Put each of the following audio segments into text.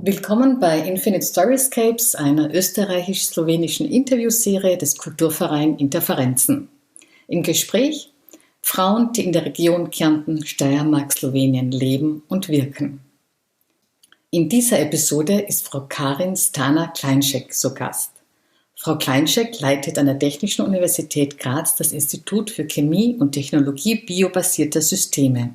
Willkommen bei Infinite Storyscapes, einer österreichisch-slowenischen Interviewserie des Kulturvereins Interferenzen. Im Gespräch Frauen, die in der Region Kärnten, Steiermark, Slowenien leben und wirken. In dieser Episode ist Frau Karin Stana-Kleinschek zu Gast. Frau Kleinschek leitet an der Technischen Universität Graz das Institut für Chemie und Technologie biobasierter Systeme.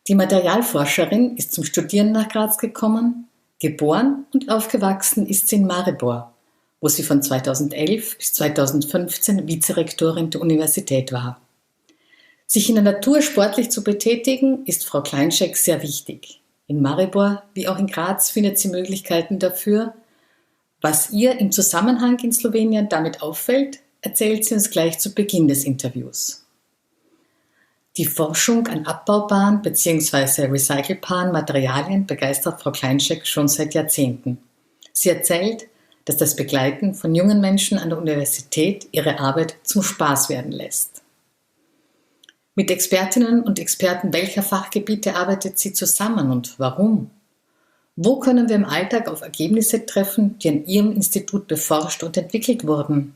Die Materialforscherin ist zum Studieren nach Graz gekommen, geboren und aufgewachsen ist sie in Maribor, wo sie von 2011 bis 2015 Vizerektorin der Universität war. Sich in der Natur sportlich zu betätigen, ist Frau Kleinschek sehr wichtig. In Maribor wie auch in Graz findet sie Möglichkeiten dafür. Was ihr im Zusammenhang in Slowenien damit auffällt, erzählt sie uns gleich zu Beginn des Interviews. Die Forschung an abbaubaren bzw. recycelbaren Materialien begeistert Frau Kleinschek schon seit Jahrzehnten. Sie erzählt, dass das Begleiten von jungen Menschen an der Universität ihre Arbeit zum Spaß werden lässt. Mit Expertinnen und Experten welcher Fachgebiete arbeitet sie zusammen und warum? Wo können wir im Alltag auf Ergebnisse treffen, die an ihrem Institut beforscht und entwickelt wurden?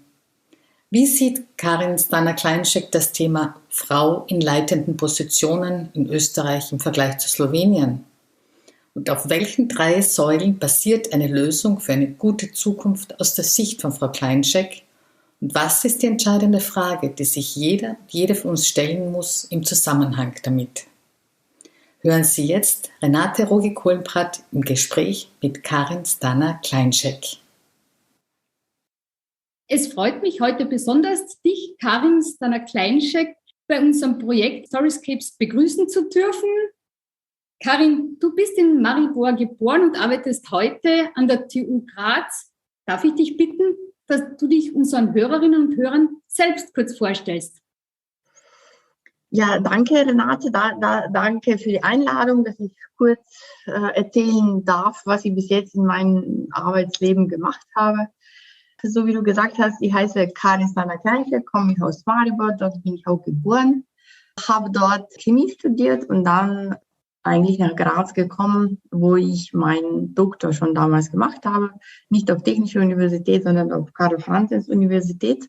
Wie sieht Karin Stana-Kleinschek das Thema Frau in leitenden Positionen in Österreich im Vergleich zu Slowenien? Und auf welchen 3 Säulen basiert eine Lösung für eine gute Zukunft aus der Sicht von Frau Kleinschek? Und was ist die entscheidende Frage, die sich jede von uns stellen muss im Zusammenhang damit? Hören Sie jetzt Renate Rogi-Kohlenpratt im Gespräch mit Karin Stana-Kleinschek. Es freut mich heute besonders, dich, Karin Stana-Kleinschek, bei unserem Projekt Storyscapes begrüßen zu dürfen. Karin, du bist in Maribor geboren und arbeitest heute an der TU Graz. Darf ich dich bitten, dass du dich unseren Hörerinnen und Hörern selbst kurz vorstellst? Ja, danke Renate, danke für die Einladung, dass ich kurz erzählen darf, was ich bis jetzt in meinem Arbeitsleben gemacht habe. So wie du gesagt hast, ich heiße Karin Stana-Kleinschek, komme aus Maribor, dort bin ich auch geboren, habe dort Chemie studiert und dann eigentlich nach Graz gekommen, wo ich meinen Doktor schon damals gemacht habe, nicht auf Technische Universität, sondern auf Karl-Franzens-Universität.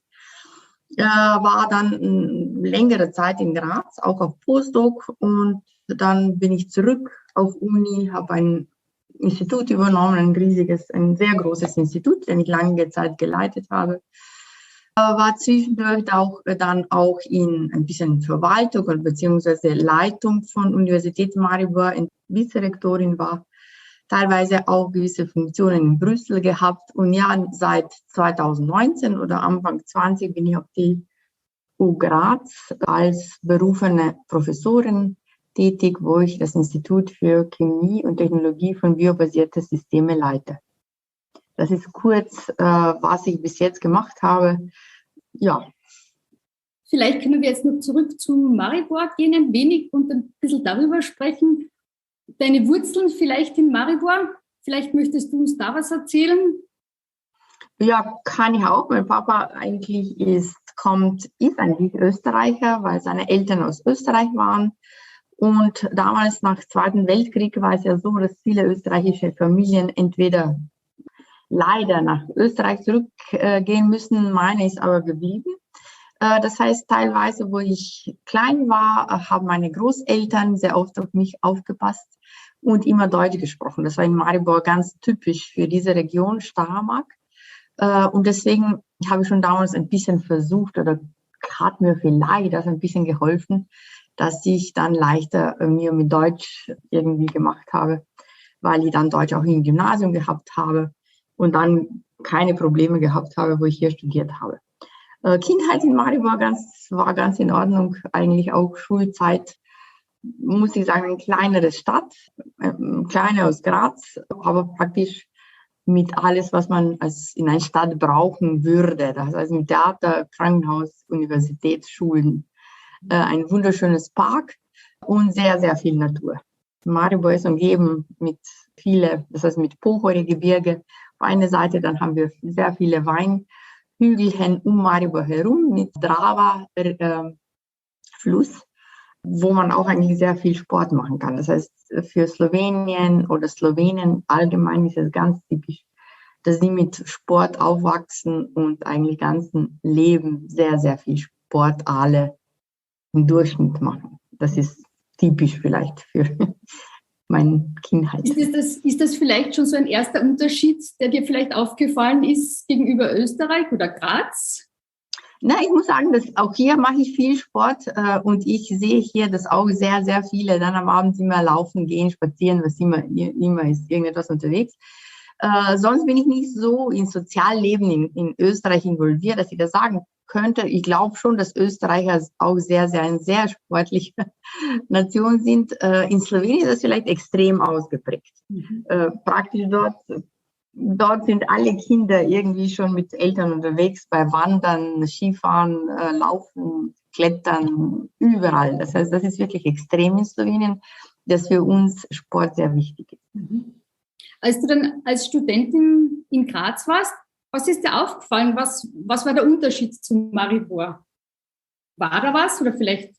War dann längere Zeit in Graz, auch auf Postdoc, und dann bin ich zurück auf Uni, habe ein Institut übernommen, ein sehr großes Institut, das ich lange Zeit geleitet habe. War zwischendurch dann auch in ein bisschen Verwaltung bzw. Leitung von Universität Maribor, Vizerektorin war, teilweise auch gewisse Funktionen in Brüssel gehabt. Und ja, seit 2019 oder Anfang 20 bin ich auf die TU Graz als berufene Professorin tätig, wo ich das Institut für Chemie und Technologie von biobasierten Systemen leite. Das ist kurz, was ich bis jetzt gemacht habe. Ja. Vielleicht können wir jetzt noch zurück zu Maribor gehen, ein wenig und ein bisschen darüber sprechen. Deine Wurzeln vielleicht in Maribor? Vielleicht möchtest du uns da was erzählen? Ja, kann ich auch. Mein Papa eigentlich ist eigentlich Österreicher, weil seine Eltern aus Österreich waren. Und damals nach dem Zweiten Weltkrieg war es ja so, dass viele österreichische Familien entweder leider nach Österreich zurückgehen müssen. Meine ist aber geblieben. Das heißt, teilweise, wo ich klein war, haben meine Großeltern sehr oft auf mich aufgepasst und immer Deutsch gesprochen. Das war in Maribor ganz typisch für diese Region, Steiermark. Und deswegen habe ich schon damals ein bisschen versucht, oder hat mir vielleicht das ein bisschen geholfen, dass ich dann leichter mir mit Deutsch irgendwie gemacht habe, weil ich dann Deutsch auch im Gymnasium gehabt habe und dann keine Probleme gehabt habe, wo ich hier studiert habe. Kindheit in Maribor war ganz in Ordnung, eigentlich auch Schulzeit, muss ich sagen, eine kleinere Stadt, kleiner aus Graz, aber praktisch mit alles, was man in einer Stadt brauchen würde. Das heißt mit Theater, Krankenhaus, Universitätsschulen, ein wunderschönes Park und sehr, sehr viel Natur. Maribor ist umgeben mit mit Pohore-Gebirge. Auf einer Seite dann haben wir sehr viele Weinhügel um Maribor herum mit Drava Fluss. wo man auch eigentlich sehr viel Sport machen kann. Das heißt, für Slowenien oder Slowenen allgemein ist es ganz typisch, dass sie mit Sport aufwachsen und eigentlich ganzen Leben sehr, sehr viel Sport alle im Durchschnitt machen. Das ist typisch vielleicht für meine Kindheit. Ist das vielleicht schon so ein erster Unterschied, der dir vielleicht aufgefallen ist gegenüber Österreich oder Graz? Na, ich muss sagen, dass auch hier mache ich viel Sport und ich sehe hier, dass auch sehr, sehr viele dann am Abend immer laufen, gehen, spazieren, was immer ist irgendetwas unterwegs. Sonst bin ich nicht so ins Sozialleben in Österreich involviert, dass ich das sagen könnte. Ich glaube schon, dass Österreicher auch eine sehr sportliche Nation sind. In Slowenien ist das vielleicht extrem ausgeprägt. Praktisch dort sind alle Kinder irgendwie schon mit Eltern unterwegs bei Wandern, Skifahren, Laufen, Klettern, überall. Das heißt, das ist wirklich extrem in Slowenien, dass für uns Sport sehr wichtig ist. Als du dann als Studentin in Graz warst, was ist dir aufgefallen? Was war der Unterschied zu Maribor? War da was oder vielleicht?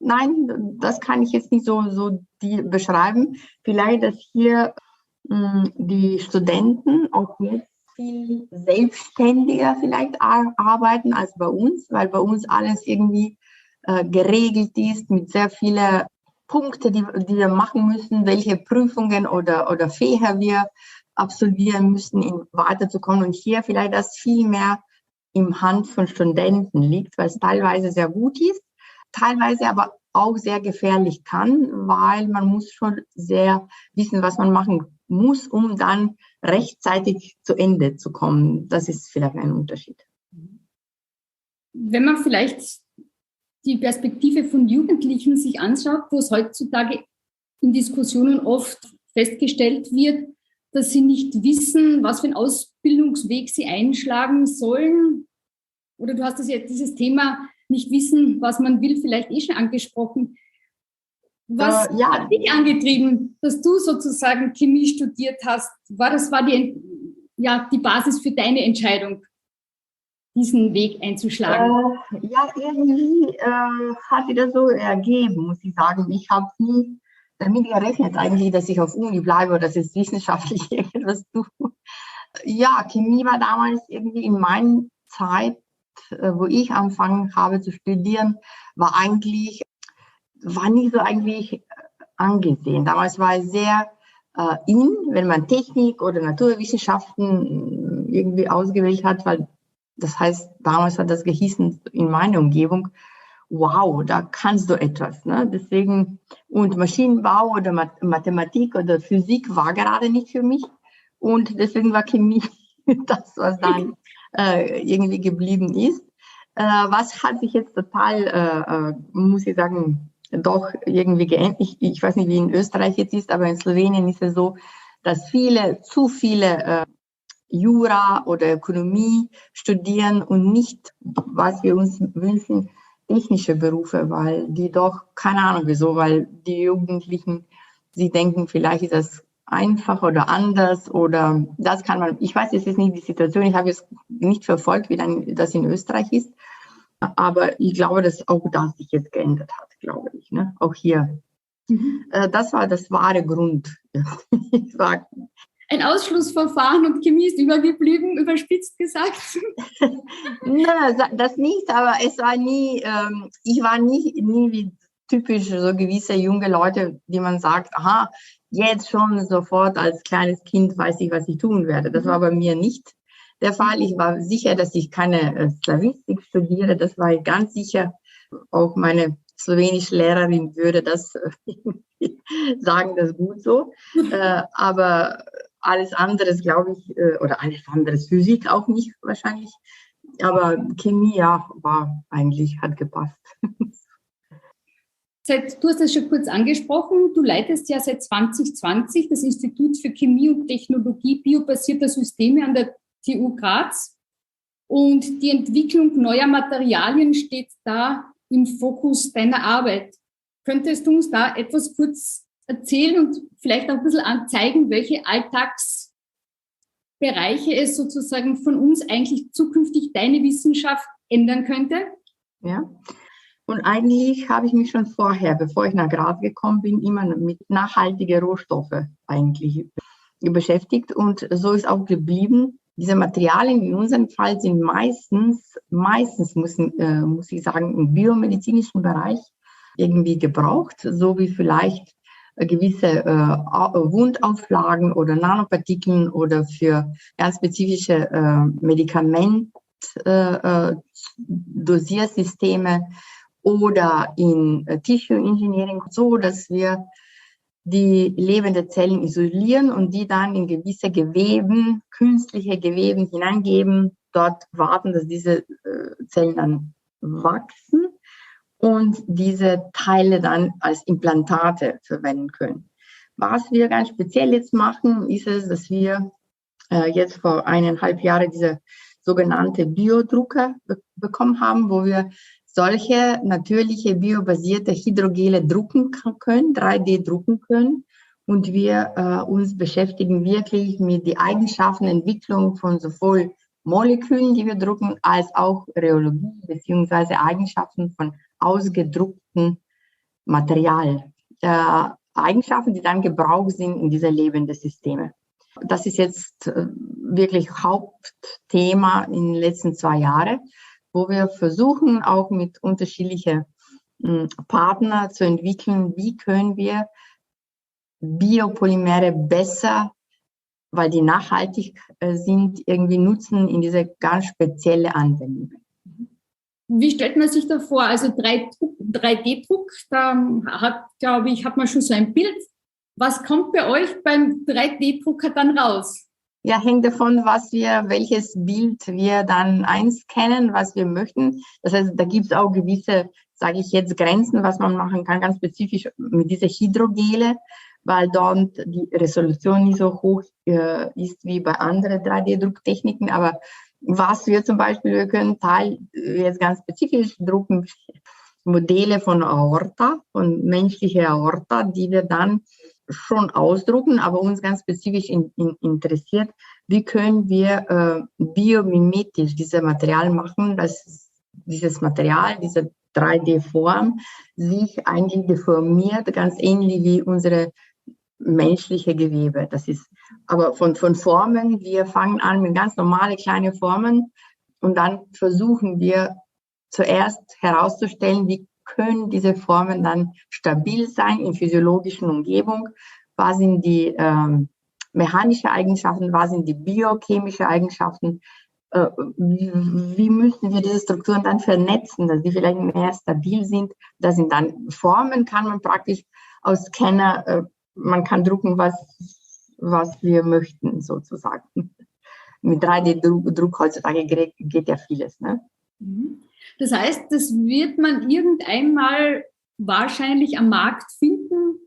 Nein, das kann ich jetzt nicht so beschreiben. Vielleicht, dass hier die Studenten auch jetzt viel selbstständiger vielleicht arbeiten als bei uns, weil bei uns alles irgendwie geregelt ist mit sehr vielen Punkten, die wir machen müssen, welche Prüfungen oder Fächer wir absolvieren müssen, um weiterzukommen. Und hier vielleicht das viel mehr im Hand von Studenten liegt, weil es teilweise sehr gut ist, teilweise aber auch sehr gefährlich kann, weil man muss schon sehr wissen, was man machen muss, um dann rechtzeitig zu Ende zu kommen. Das ist vielleicht ein Unterschied. Wenn man vielleicht die Perspektive von Jugendlichen sich anschaut, wo es heutzutage in Diskussionen oft festgestellt wird, dass sie nicht wissen, was für einen Ausbildungsweg sie einschlagen sollen. Oder du hast das jetzt, dieses Thema nicht wissen, was man will, vielleicht schon angesprochen. Was hat dich angetrieben, dass du sozusagen Chemie studiert hast? War die Basis für deine Entscheidung, diesen Weg einzuschlagen? Irgendwie hat sich das so ergeben, muss ich sagen. Ich habe nie damit gerechnet eigentlich, dass ich auf Uni bleibe oder dass ich wissenschaftlich irgendwas tue. Ja, Chemie war damals irgendwie in meiner Zeit, wo ich angefangen habe zu studieren, war nicht so eigentlich angesehen. Damals war es sehr wenn man Technik oder Naturwissenschaften irgendwie ausgewählt hat, weil das heißt, damals hat das gehießen in meiner Umgebung, wow, da kannst du etwas. Ne? Deswegen, und Maschinenbau oder Mathematik oder Physik war gerade nicht für mich. Und deswegen war Chemie das, was dann irgendwie geblieben ist. Was hat sich jetzt total, muss ich sagen, doch irgendwie geändert. Ich weiß nicht, wie in Österreich jetzt ist, aber in Slowenien ist es so, dass zu viele Jura oder Ökonomie studieren und nicht, was wir uns wünschen, technische Berufe, weil die doch, keine Ahnung wieso, weil die Jugendlichen, sie denken, vielleicht ist das einfach oder anders oder das kann man, ich weiß, es ist nicht die Situation, ich habe jetzt nicht verfolgt, wie dann das in Österreich ist, aber ich glaube, dass auch das sich jetzt geändert hat, glaube ich, ne? Auch hier. Das war das wahre Grund. Ein Ausschlussverfahren und Chemie ist übergeblieben, überspitzt gesagt. Nein, das nicht, aber es war nie, ich war nie wie typisch so gewisse junge Leute, die man sagt, aha, jetzt schon sofort als kleines Kind weiß ich, was ich tun werde. Das war bei mir nicht der Fall. Ich war sicher, dass ich keine Slawistik studiere. Das war ganz sicher. Auch meine slowenische Lehrerin würde das sagen, das ist gut so. Aber alles anderes, glaube ich, oder alles anderes, Physik auch nicht wahrscheinlich. Aber Chemie, ja, hat gepasst. Du hast es schon kurz angesprochen, du leitest ja seit 2020 das Institut für Chemie und Technologie biobasierter Systeme an der TU Graz. Und die Entwicklung neuer Materialien steht da im Fokus deiner Arbeit. Könntest du uns da etwas kurz erzählen und vielleicht auch ein bisschen anzeigen, welche Alltagsbereiche es sozusagen von uns eigentlich zukünftig deine Wissenschaft ändern könnte? Ja, Und eigentlich habe ich mich schon vorher, bevor ich nach Graz gekommen bin, immer mit nachhaltigen Rohstoffen eigentlich beschäftigt. Und so ist auch geblieben. Diese Materialien in unserem Fall sind meistens muss ich sagen, im biomedizinischen Bereich irgendwie gebraucht, so wie vielleicht gewisse Wundauflagen oder Nanopartikeln oder für ganz spezifische Dosiersysteme oder in Tissue Engineering, so dass wir die lebenden Zellen isolieren und die dann in gewisse Geweben, künstliche Geweben hineingeben, dort warten, dass diese Zellen dann wachsen und diese Teile dann als Implantate verwenden können. Was wir ganz speziell jetzt machen, ist es, dass wir jetzt vor 1,5 Jahren diese sogenannte Biodrucker bekommen haben, wo wir solche natürliche biobasierte Hydrogele drucken können, 3D drucken können. Und wir uns beschäftigen wirklich mit den Eigenschaften, Entwicklung von sowohl Molekülen, die wir drucken, als auch Rheologie bzw. Eigenschaften von ausgedruckten Material. Eigenschaften, die dann gebraucht sind in diese lebenden Systeme. Das ist jetzt wirklich Hauptthema in den letzten 2 Jahren, wo wir versuchen, auch mit unterschiedlichen Partnern zu entwickeln, wie können wir Biopolymere besser, weil die nachhaltig sind, irgendwie nutzen in diese ganz spezielle Anwendung. Wie stellt man sich da vor? Also 3D-Druck, da hat man schon so ein Bild. Was kommt bei euch beim 3D-Drucker dann raus? Ja, hängt davon, welches Bild wir dann einscannen, was wir möchten. Das heißt, da gibt es auch gewisse, sage ich jetzt, Grenzen, was man machen kann, ganz spezifisch mit dieser Hydrogele, weil dort die Resolution nicht so hoch ist wie bei anderen 3D-Drucktechniken. Aber was wir zum Beispiel, wir können jetzt ganz spezifisch drucken, Modelle von Aorta, von menschlicher Aorta, die wir dann schon ausdrucken, aber uns ganz spezifisch interessiert, wie können wir biomimetisch dieses Material machen, dass dieses Material, diese 3D-Form sich eigentlich deformiert, ganz ähnlich wie unsere menschliche Gewebe. Das ist aber von Formen, wir fangen an mit ganz normalen kleinen Formen und dann versuchen wir zuerst herauszustellen, wie können diese Formen dann stabil sein in physiologischen Umgebung, was sind die mechanischen Eigenschaften, was sind die biochemischen Eigenschaften, wie müssen wir diese Strukturen dann vernetzen, dass die vielleicht mehr stabil sind. Das sind dann Formen, kann man praktisch aus Scanner, man kann drucken, was wir möchten, sozusagen. Mit 3D-Druck heutzutage geht ja vieles, ne? Das heißt, das wird man irgendeinmal wahrscheinlich am Markt finden?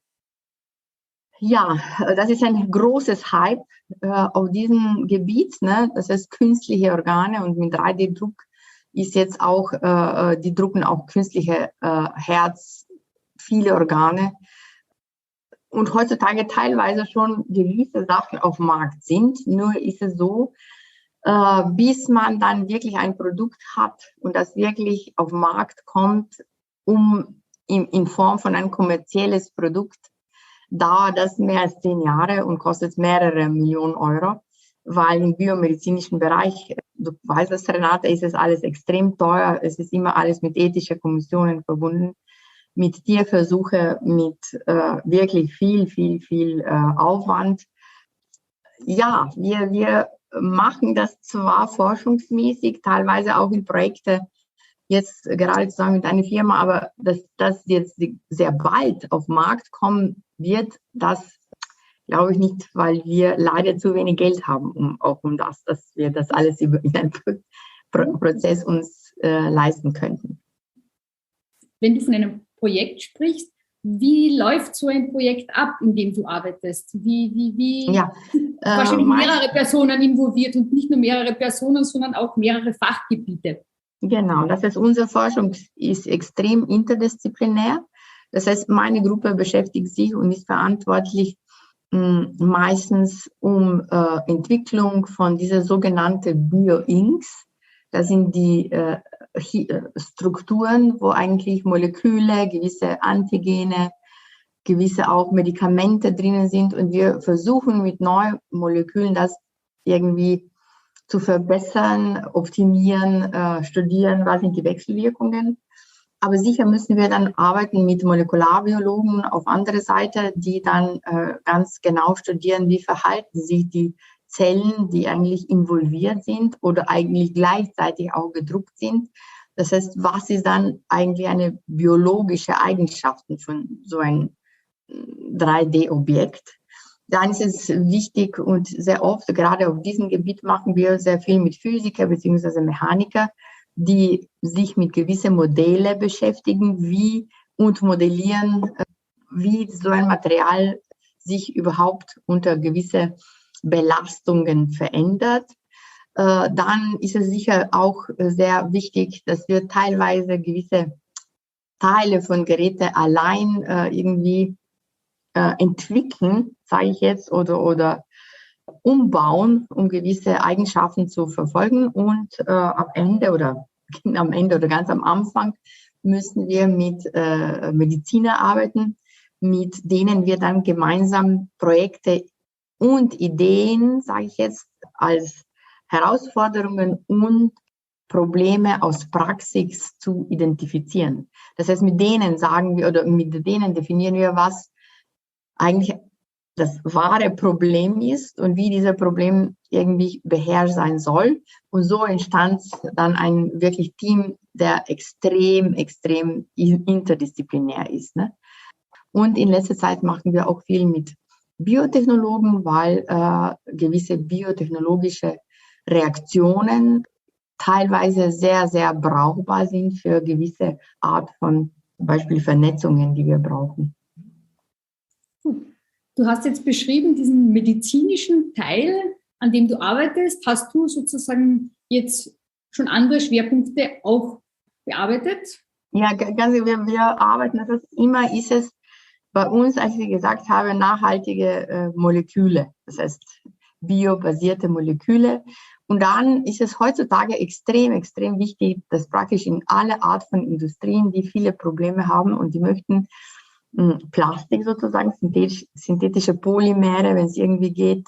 Ja, das ist ein großes Hype auf diesem Gebiet, ne? Das heißt künstliche Organe und mit 3D-Druck ist jetzt auch, die drucken auch künstliche Herz, viele Organe. Und heutzutage teilweise schon gewisse Sachen auf dem Markt sind. Nur ist es so, bis man dann wirklich ein Produkt hat und das wirklich auf den Markt kommt, in Form von ein kommerzielles Produkt, dauert das mehr als 10 Jahre und kostet mehrere Millionen Euro, weil im biomedizinischen Bereich, du weißt das, Renate, ist es alles extrem teuer. Es ist immer alles mit ethischen Kommissionen verbunden, mit Tierversuche, mit wirklich viel Aufwand. Ja, wir machen das zwar forschungsmäßig, teilweise auch in Projekte, jetzt gerade zusammen mit einer Firma, aber dass das jetzt sehr bald auf den Markt kommen wird, das glaube ich nicht, weil wir leider zu wenig Geld haben, dass wir das alles in einem Prozess uns leisten könnten. Wenn du von einem Projekt sprichst, wie läuft so ein Projekt ab, in dem du arbeitest? Ja, wahrscheinlich mehrere Personen involviert und nicht nur mehrere Personen, sondern auch mehrere Fachgebiete. Genau, das heißt, unsere Forschung ist extrem interdisziplinär. Das heißt, meine Gruppe beschäftigt sich und ist verantwortlich meistens um Entwicklung von dieser sogenannten Bioinks. Das sind die Strukturen, wo eigentlich Moleküle, gewisse Antigene, gewisse auch Medikamente drinnen sind und wir versuchen mit neuen Molekülen das irgendwie zu verbessern, optimieren, studieren, was sind die Wechselwirkungen. Aber sicher müssen wir dann arbeiten mit Molekularbiologen auf andere Seite, die dann ganz genau studieren, wie verhalten sich die Zellen, die eigentlich involviert sind oder eigentlich gleichzeitig auch gedruckt sind. Das heißt, was ist dann eigentlich eine biologische Eigenschaften von so einem 3D-Objekt? Dann ist es wichtig und sehr oft, gerade auf diesem Gebiet machen wir sehr viel mit Physiker bzw. Mechaniker, die sich mit gewissen Modellen beschäftigen, und modellieren, wie so ein Material sich überhaupt unter gewisse Belastungen verändert. Dann ist es sicher auch sehr wichtig, dass wir teilweise gewisse Teile von Geräten allein irgendwie entwickeln, sage ich jetzt, oder umbauen, um gewisse Eigenschaften zu verfolgen. Und am Ende oder ganz am Anfang müssen wir mit Medizinern arbeiten, mit denen wir dann gemeinsam Projekte und Ideen, sage ich jetzt, als Herausforderungen und Probleme aus Praxis zu identifizieren. Das heißt, mit denen definieren wir, was eigentlich das wahre Problem ist und wie dieses Problem irgendwie beherrscht sein soll. Und so entstand dann ein wirklich Team, der extrem interdisziplinär ist. Ne? Und in letzter Zeit machen wir auch viel mit Biotechnologen, weil gewisse biotechnologische Reaktionen teilweise sehr brauchbar sind für gewisse Art von zum Beispiel Vernetzungen, die wir brauchen. Du hast jetzt beschrieben, diesen medizinischen Teil, an dem du arbeitest. Hast du sozusagen jetzt schon andere Schwerpunkte auch bearbeitet? Ja, wir arbeiten, das ist immer, ist es bei uns, als ich gesagt habe, nachhaltige Moleküle, das heißt biobasierte Moleküle. Und dann ist es heutzutage extrem wichtig, dass praktisch in alle Art von Industrien, die viele Probleme haben und die möchten Plastik sozusagen, synthetische Polymere, wenn es irgendwie geht,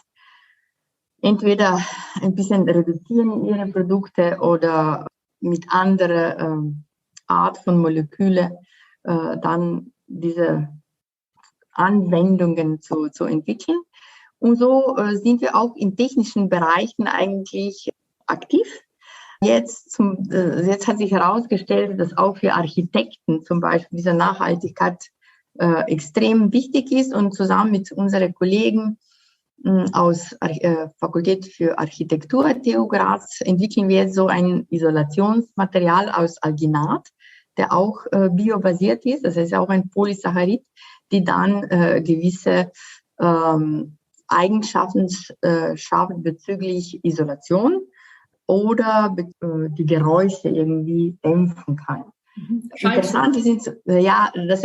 entweder ein bisschen reduzieren ihre Produkte oder mit anderer Art von Moleküle dann diese Anwendungen zu entwickeln. Und so sind wir auch in technischen Bereichen eigentlich aktiv. Jetzt hat sich herausgestellt, dass auch für Architekten zum Beispiel diese Nachhaltigkeit extrem wichtig ist. Und zusammen mit unseren Kollegen aus Fakultät für Architektur TU Graz entwickeln wir jetzt so ein Isolationsmaterial aus Alginat, der auch biobasiert ist. Das heißt auch ein Polysaccharid, die dann gewisse Eigenschaften schafft bezüglich Isolation oder die Geräusche irgendwie dämpfen kann. Interessant sind, das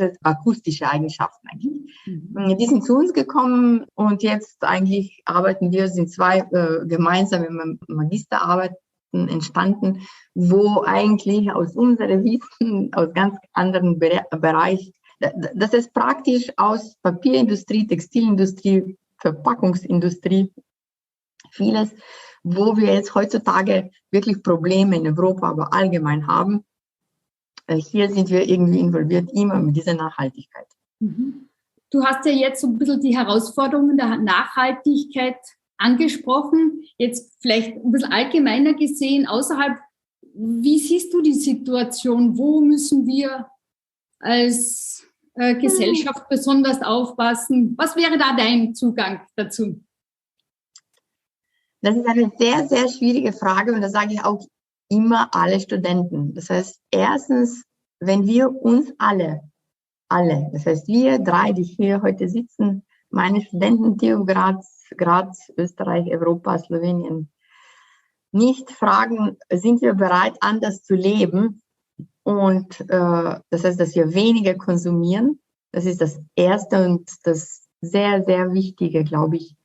heißt akustische Eigenschaften eigentlich. Die sind zu uns gekommen und jetzt eigentlich sind zwei gemeinsame Magisterarbeiten entstanden, wo eigentlich aus unserem Wissen, aus ganz anderen Bereich, das ist praktisch aus Papierindustrie, Textilindustrie, Verpackungsindustrie, vieles, wo wir jetzt heutzutage wirklich Probleme in Europa, aber allgemein haben. Hier sind wir irgendwie involviert, immer mit dieser Nachhaltigkeit. Du hast ja jetzt so ein bisschen die Herausforderungen der Nachhaltigkeit angesprochen. Jetzt vielleicht ein bisschen allgemeiner gesehen, außerhalb, wie siehst du die Situation? Wo müssen wir als Gesellschaft besonders aufpassen? Was wäre da dein Zugang dazu? Das ist eine sehr schwierige Frage und das sage ich auch immer alle Studenten. Das heißt, erstens, wenn wir uns alle, das heißt wir drei, die hier heute sitzen, meine Studenten TU Graz, Österreich, Europa, Slowenien, nicht fragen, sind wir bereit, anders zu leben? Und das heißt, dass wir weniger konsumieren. Das ist das erste und das sehr wichtige, glaube ich,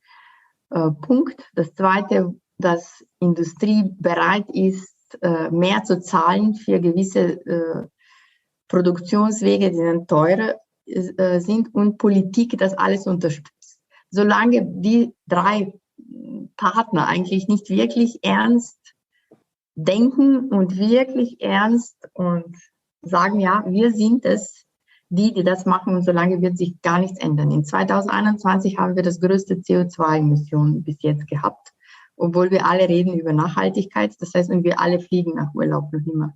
Punkt. Das zweite, dass Industrie bereit ist, jetzt mehr zu zahlen für gewisse Produktionswege, die dann teurer sind und Politik das alles unterstützt. Solange die drei Partner eigentlich nicht wirklich ernst denken und wirklich ernst und sagen, ja, wir sind es, die das machen, und solange wird sich gar nichts ändern. In 2021 haben wir das größte CO2-Emissionen bis jetzt gehabt, obwohl wir alle reden über Nachhaltigkeit. Das heißt, und wir alle fliegen nach Urlaub noch immer.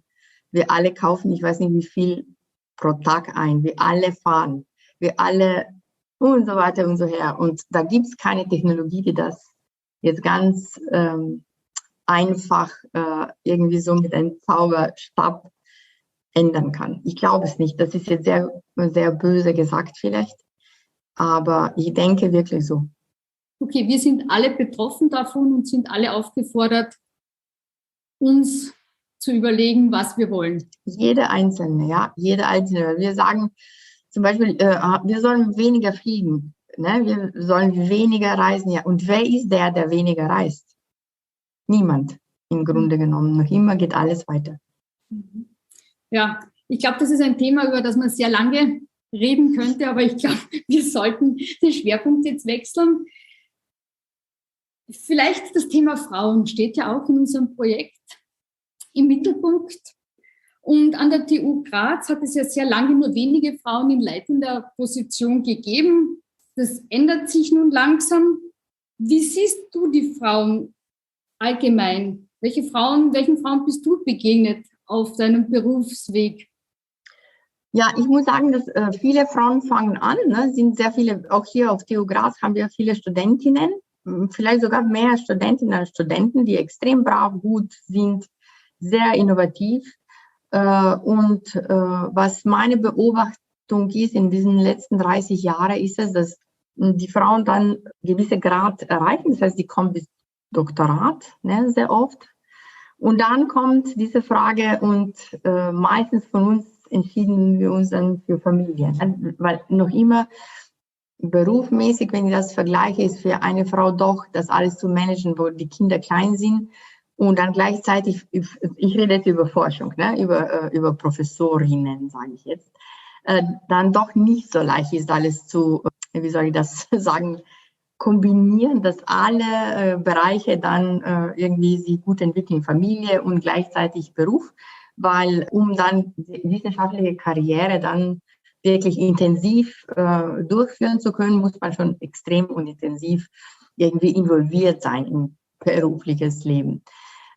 Wir alle kaufen, ich weiß nicht wie viel pro Tag ein. Wir alle fahren. Wir alle und so weiter und so her. Und da gibt es keine Technologie, die das jetzt ganz einfach irgendwie so mit einem Zauberstab ändern kann. Ich glaube es nicht. Das ist jetzt sehr, sehr böse gesagt vielleicht. Aber ich denke wirklich so. Okay, wir sind alle betroffen davon und sind alle aufgefordert, uns zu überlegen, was wir wollen. Jeder Einzelne, ja, jeder Einzelne. Wir sagen zum Beispiel, wir sollen weniger fliegen, ne? Wir sollen weniger reisen. Ja. Und wer ist der weniger reist? Niemand, im Grunde genommen. Noch immer geht alles weiter. Ja, ich glaube, das ist ein Thema, über das man sehr lange reden könnte, aber ich glaube, wir sollten den Schwerpunkt jetzt wechseln. Vielleicht das Thema Frauen steht ja auch in unserem Projekt im Mittelpunkt. Und an der TU Graz hat es ja sehr lange nur wenige Frauen in leitender Position gegeben. Das ändert sich nun langsam. Wie siehst du die Frauen allgemein? Welchen Frauen bist du begegnet auf deinem Berufsweg? Ja, ich muss sagen, dass viele Frauen fangen an, ne? Sind sehr viele, auch hier auf TU Graz haben wir viele Studentinnen, vielleicht sogar mehr Studentinnen als Studenten, die extrem brav, gut sind, sehr innovativ. Was meine Beobachtung ist in diesen letzten 30 Jahren, ist es, dass die Frauen dann gewisse Grad erreichen. Das heißt, die kommen bis Doktorat, ne, sehr oft. Und dann kommt diese Frage und meistens von uns entschieden wir uns dann für Familie. Ne? Weil noch immer berufsmäßig, wenn ich das vergleiche, ist für eine Frau doch das alles zu managen, wo die Kinder klein sind. Und dann gleichzeitig, ich rede jetzt über Forschung, ne? über Professorinnen, sage ich jetzt, dann doch nicht so leicht ist, alles zu, wie soll ich das sagen, kombinieren, dass alle Bereiche dann irgendwie sich gut entwickeln, Familie und gleichzeitig Beruf, weil um dann die wissenschaftliche Karriere dann wirklich intensiv durchführen zu können, muss man schon extrem und intensiv irgendwie involviert sein in berufliches Leben.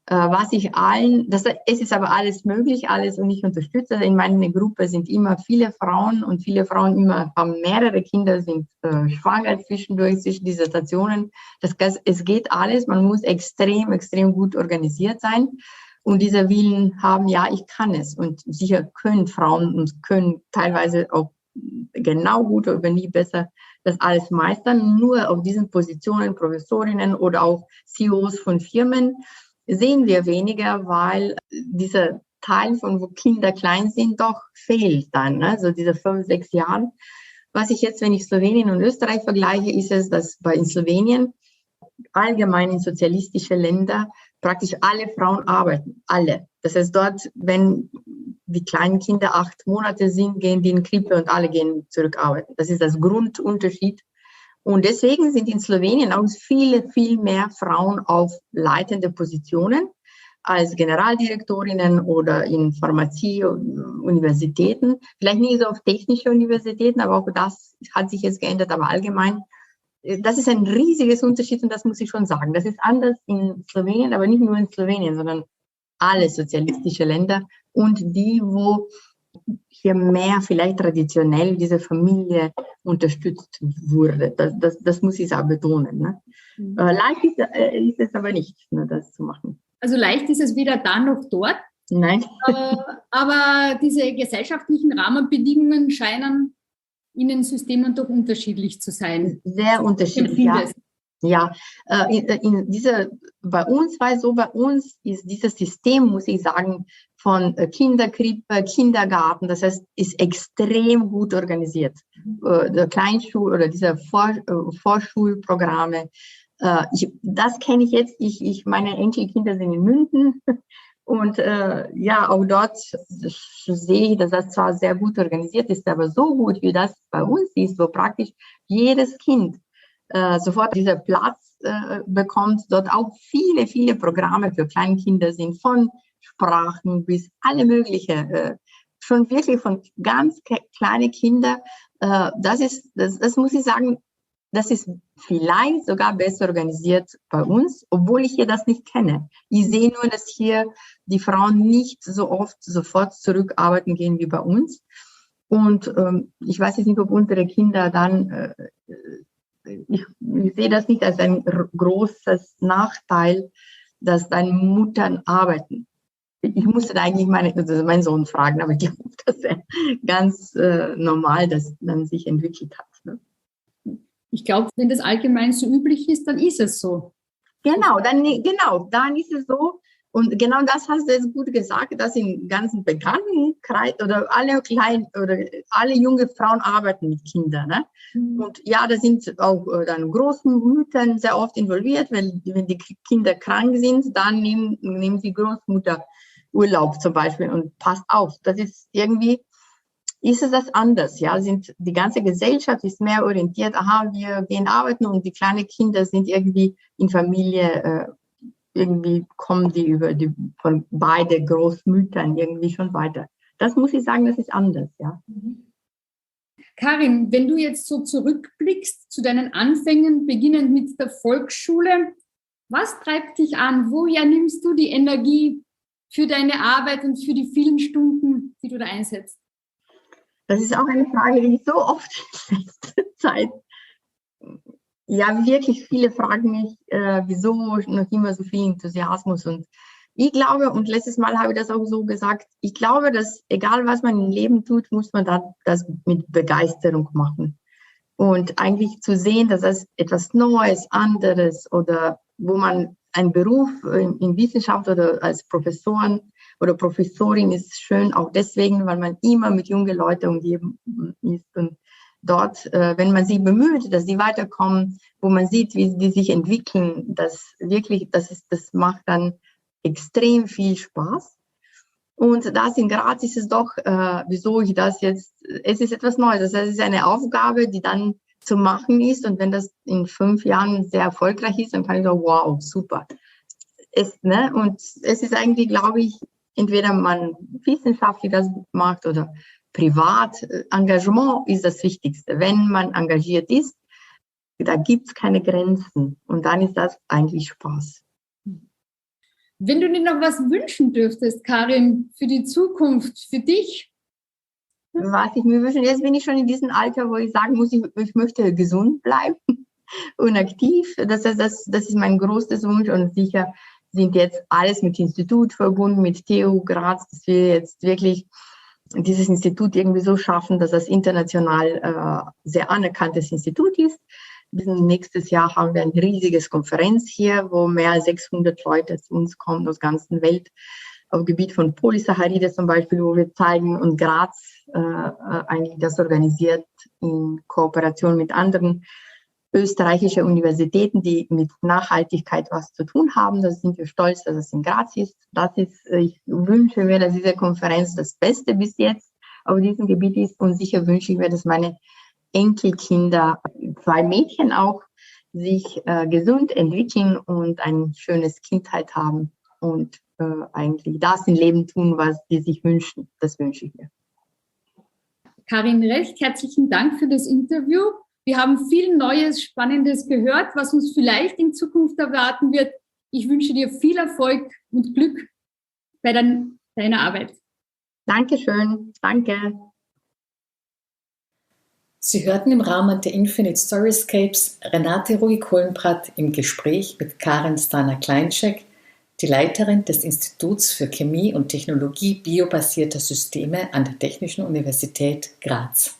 Es ist aber alles möglich, alles, und ich unterstütze. In meiner Gruppe sind immer viele Frauen und viele Frauen haben mehrere Kinder, sind schwanger zwischen Dissertationen. Es geht alles, man muss extrem, extrem gut organisiert sein und dieser Willen haben, ja, ich kann es. Und sicher können Frauen und können teilweise auch genau gut oder nie besser das alles meistern. Nur auf diesen Positionen, Professorinnen oder auch CEOs von Firmen, sehen wir weniger, weil dieser Teil von wo Kinder klein sind, doch fehlt dann. Ne? Also diese 5, 6 Jahre. Was ich jetzt, wenn ich Slowenien und Österreich vergleiche, ist es, dass in Slowenien allgemein in sozialistische Länder praktisch alle Frauen arbeiten. Alle. Das heißt, dort, wenn die kleinen Kinder 8 Monate sind, gehen die in Krippe und alle gehen zurück arbeiten. Das ist das Grundunterschied. Und deswegen sind in Slowenien auch viel mehr Frauen auf leitende Positionen als Generaldirektorinnen oder in Pharmazie-Universitäten. Vielleicht nicht so auf technische Universitäten, aber auch das hat sich jetzt geändert, aber allgemein. Das ist ein riesiges Unterschied und das muss ich schon sagen. Das ist anders in Slowenien, aber nicht nur in Slowenien, sondern alle sozialistische Länder und die, wo hier mehr vielleicht traditionell diese Familie unterstützt wurde. Das muss ich auch betonen. Ne? Leicht ist es aber nicht, ne, das zu machen. Also leicht ist es weder da noch dort. Nein. Aber diese gesellschaftlichen Rahmenbedingungen scheinen in den Systemen doch unterschiedlich zu sein. Sehr unterschiedlich, ja. Ja, bei uns ist dieses System, muss ich sagen, von Kinderkrippe, Kindergarten, das heißt, ist extrem gut organisiert. Der Kleinschul- oder diese Vorschulprogramme, das kenne ich jetzt. Meine Enkelkinder sind in München Und ja, auch dort sehe ich, dass das zwar sehr gut organisiert ist, aber so gut, wie das bei uns ist, wo praktisch jedes Kind sofort diesen Platz bekommt, dort auch viele, viele Programme für Kleinkinder sind, von Sprachen bis alle mögliche, schon wirklich von ganz kleinen Kindern. Das muss ich sagen, das ist vielleicht sogar besser organisiert bei uns, obwohl ich hier das nicht kenne. Ich sehe nur, dass hier die Frauen nicht so oft sofort zurückarbeiten gehen wie bei uns. Und ich weiß jetzt nicht, ob unsere Kinder dann, ich sehe das nicht als ein großes Nachteil, dass deine Muttern arbeiten. Ich musste da eigentlich meinen Sohn fragen, aber ich glaube, dass er ganz normal das dann sich entwickelt hat. Ne? Ich glaube, wenn das allgemein so üblich ist, dann ist es so. Genau, dann ist es so. Und genau das hast du jetzt gut gesagt, dass im ganzen Bekanntenkreis oder alle junge Frauen arbeiten mit Kindern. Ne? Und ja, da sind auch dann Großmütter sehr oft involviert. Wenn die Kinder krank sind, dann nehmen die Großmutter Urlaub zum Beispiel und passt auf. Das ist irgendwie, ist es das anders, ja? Die ganze Gesellschaft ist mehr orientiert, wir gehen arbeiten und die kleinen Kinder sind irgendwie in Familie, irgendwie kommen die von beide Großmüttern irgendwie schon weiter. Das muss ich sagen, das ist anders, ja. Karin, wenn du jetzt so zurückblickst zu deinen Anfängen, beginnend mit der Volksschule, was treibt dich an? Woher nimmst du die Energie für deine Arbeit und für die vielen Stunden, die du da einsetzt? Das ist auch eine Frage, die ich so oft in letzter Zeit, ja, wirklich viele fragen mich, wieso noch immer so viel Enthusiasmus. Und ich glaube, und letztes Mal habe ich das auch so gesagt, ich glaube, dass egal was man im Leben tut, muss man das mit Begeisterung machen. Und eigentlich zu sehen, dass das etwas Neues, anderes oder wo man einen Beruf in Wissenschaft oder als Professorin oder Professorin ist schön, auch deswegen, weil man immer mit jungen Leuten umgeben ist und dort, wenn man sie bemüht, dass sie weiterkommen, wo man sieht, wie die sich entwickeln, das macht dann extrem viel Spaß. Und das in Graz ist es doch, wieso ich das jetzt, es ist etwas Neues, das heißt, es ist eine Aufgabe, die dann zu machen ist und wenn das in 5 Jahren sehr erfolgreich ist, dann kann ich sagen, wow, super. Und es ist eigentlich, glaube ich, entweder man wissenschaftlich das macht oder privat. Engagement ist das Wichtigste. Wenn man engagiert ist, da gibt es keine Grenzen und dann ist das eigentlich Spaß. Wenn du dir noch was wünschen dürftest, Karin, für die Zukunft, für dich? Was ich mir wünsche, jetzt bin ich schon in diesem Alter, wo ich sagen muss, ich möchte gesund bleiben und aktiv. Das ist mein größtes Wunsch und sicher sind jetzt alles mit Institut verbunden, mit TU Graz, dass wir jetzt wirklich dieses Institut irgendwie so schaffen, dass das international sehr anerkanntes Institut ist. Nächstes Jahr haben wir eine riesige Konferenz hier, wo mehr als 600 Leute zu uns kommen aus der ganzen Welt, auf Gebiet von Polysaccharide zum Beispiel, wo wir zeigen und Graz eigentlich das organisiert in Kooperation mit anderen österreichischen Universitäten, die mit Nachhaltigkeit was zu tun haben. Da sind wir stolz, dass es in Graz ist. Ich wünsche mir, dass diese Konferenz das Beste bis jetzt auf diesem Gebiet ist und sicher wünsche ich mir, dass meine Enkelkinder, 2 Mädchen auch, sich gesund entwickeln und eine schöne Kindheit haben und eigentlich das im Leben tun, was die sich wünschen. Das wünsche ich mir. Karin, recht herzlichen Dank für das Interview. Wir haben viel Neues, Spannendes gehört, was uns vielleicht in Zukunft erwarten wird. Ich wünsche dir viel Erfolg und Glück bei deiner Arbeit. Dankeschön. Danke. Sie hörten im Rahmen der Infinite Storyscapes Renate Rugi-Kohlenbrat im Gespräch mit Karin Stana-Kleinschek, die Leiterin des Instituts für Chemie und Technologie biobasierter Systeme an der Technischen Universität Graz.